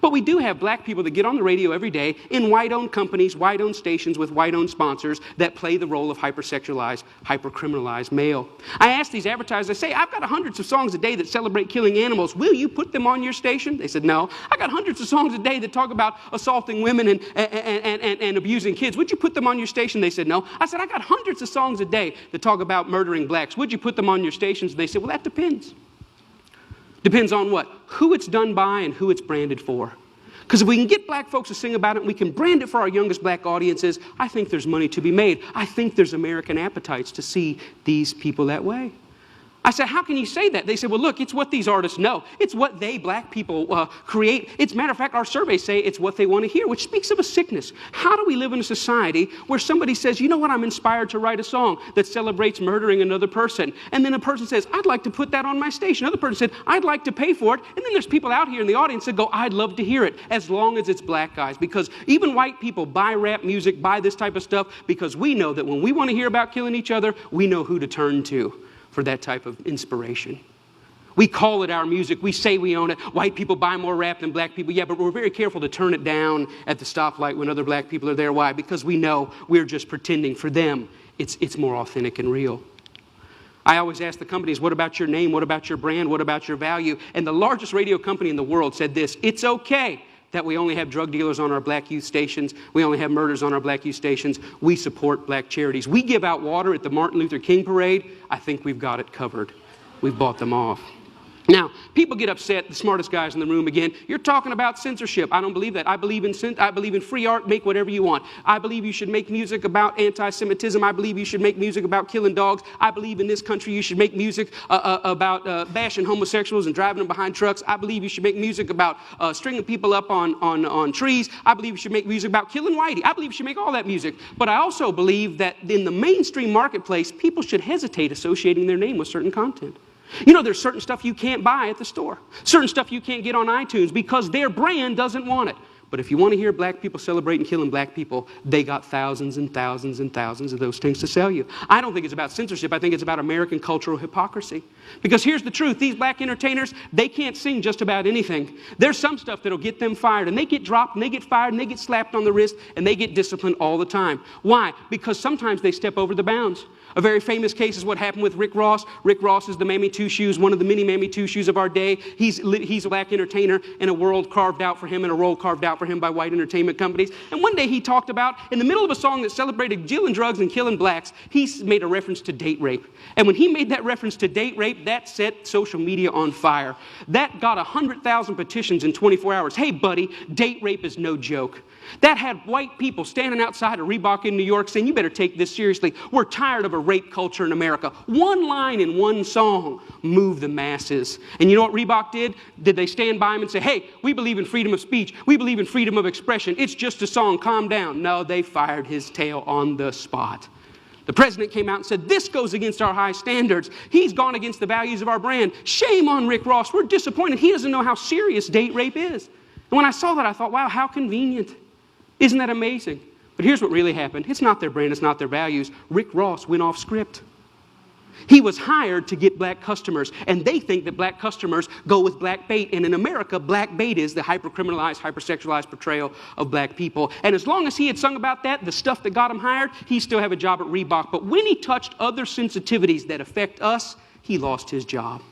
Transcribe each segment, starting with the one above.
But we do have black people that get on the radio every day in white-owned companies, white-owned stations with white-owned sponsors that play the role of hypersexualized, hypercriminalized male. I ask these advertisers, I say, I've got hundreds of songs a day that celebrate killing animals. Will you put them on your station? They said, no. I got hundreds of songs a day that talk about assaulting women and abusing kids. Would you put them on your station? They said, no. I said, I got hundreds of songs a day that talk about murdering blacks. Would you put them on your stations? They said, well, that depends. Depends on what? Who it's done by and who it's branded for. Because if we can get black folks to sing about it and we can brand it for our youngest black audiences, I think there's money to be made. I think there's American appetites to see these people that way. I said, how can you say that? They said, well, look, it's what these artists know. It's what they, black people, create. It's, matter of fact, our surveys say it's what they want to hear, which speaks of a sickness. How do we live in a society where somebody says, you know what, I'm inspired to write a song that celebrates murdering another person. And then a person says, I'd like to put that on my station. Another person said, I'd like to pay for it. And then there's people out here in the audience that go, I'd love to hear it, as long as it's black guys. Because even white people buy rap music, buy this type of stuff, because we know that when we want to hear about killing each other, we know who to turn to for that type of inspiration. We call it our music. We say we own it. White people buy more rap than black people. Yeah, but we're very careful to turn it down at the stoplight when other black people are there. Why? Because we know we're just pretending. For them, it's more authentic and real. I always ask the companies, what about your name? What about your brand? What about your value? And the largest radio company in the world said this: it's okay that we only have drug dealers on our black youth stations. We only have murders on our black youth stations. We support black charities. We give out water at the Martin Luther King parade. I think we've got it covered. We've bought them off. Now, people get upset, the smartest guys in the room again. You're talking about censorship. I don't believe that. I believe in free art. Make whatever you want. I believe you should make music about anti-Semitism. I believe you should make music about killing dogs. I believe in this country you should make music about bashing homosexuals and driving them behind trucks. I believe you should make music about stringing people up on trees. I believe you should make music about killing whitey. I believe you should make all that music. But I also believe that in the mainstream marketplace, people should hesitate associating their name with certain content. You know, there's certain stuff you can't buy at the store. Certain stuff you can't get on iTunes because their brand doesn't want it. But if you want to hear black people celebrating killing black people, they got thousands and thousands and thousands of those things to sell you. I don't think it's about censorship. I think it's about American cultural hypocrisy. Because here's the truth. These black entertainers, they can't sing just about anything. There's some stuff that'll get them fired. And they get dropped, and they get fired, and they get slapped on the wrist, and they get disciplined all the time. Why? Because sometimes they step over the bounds. A very famous case is what happened with Rick Ross. Rick Ross is the Mammy Two Shoes, one of the many Mammy Two Shoes of our day. He's a black entertainer in a world carved out for him and a role carved out for him by white entertainment companies. And one day he talked about, in the middle of a song that celebrated dealing drugs and killing blacks, he made a reference to date rape. And when he made that reference to date rape, that set social media on fire. That got 100,000 petitions in 24 hours. Hey, buddy, date rape is no joke. That had white people standing outside of Reebok in New York saying, you better take this seriously. We're tired of a rape culture in America. One line in one song moved the masses. And you know what Reebok did? Did they stand by him and say, hey, we believe in freedom of speech. We believe in freedom of expression. It's just a song. Calm down. No, they fired his tail on the spot. The president came out and said, this goes against our high standards. He's gone against the values of our brand. Shame on Rick Ross. We're disappointed. He doesn't know how serious date rape is. And when I saw that, I thought, wow, how convenient. Isn't that amazing? But here's what really happened. It's not their brand, it's not their values. Rick Ross went off script. He was hired to get black customers, and they think that black customers go with black bait. And in America, black bait is the hypercriminalized, hypersexualized portrayal of black people. And as long as he had sung about that, the stuff that got him hired, he still have a job at Reebok. But when he touched other sensitivities that affect us, he lost his job.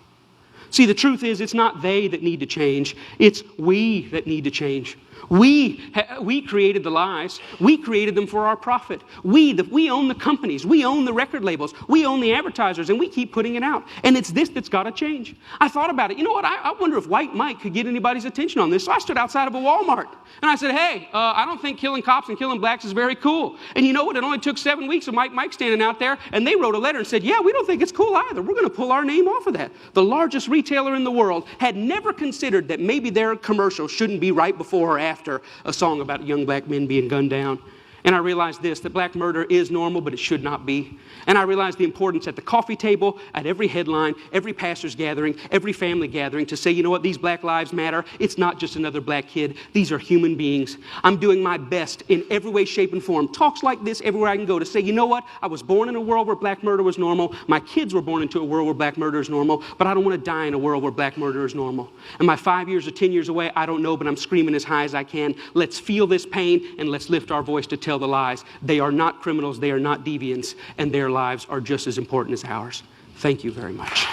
See, the truth is, it's not they that need to change. It's we that need to change. We created the lies. We created them for our profit. We own the companies. We own the record labels. We own the advertisers, and we keep putting it out. And it's this that's got to change. I thought about it. You know what? I wonder if White Mike could get anybody's attention on this. So I stood outside of a Walmart, and I said, hey, I don't think killing cops and killing blacks is very cool. And you know what? It only took 7 weeks of Mike standing out there, and they wrote a letter and said, yeah, we don't think it's cool either. We're going to pull our name off of that. The largest retailer in the world had never considered that maybe their commercial shouldn't be right before or after a song about young black men being gunned down. And I realized this, that black murder is normal, but it should not be. And I realized the importance at the coffee table, at every headline, every pastor's gathering, every family gathering to say, you know what, these black lives matter. It's not just another black kid. These are human beings. I'm doing my best in every way, shape, and form. Talks like this everywhere I can go to say, you know what, I was born in a world where black murder was normal. My kids were born into a world where black murder is normal, but I don't want to die in a world where black murder is normal. Am I 5 years or 10 years away? I don't know, but I'm screaming as high as I can. Let's feel this pain and let's lift our voice to tell the lies. They are not criminals, they are not deviants, and their lives are just as important as ours. Thank you very much.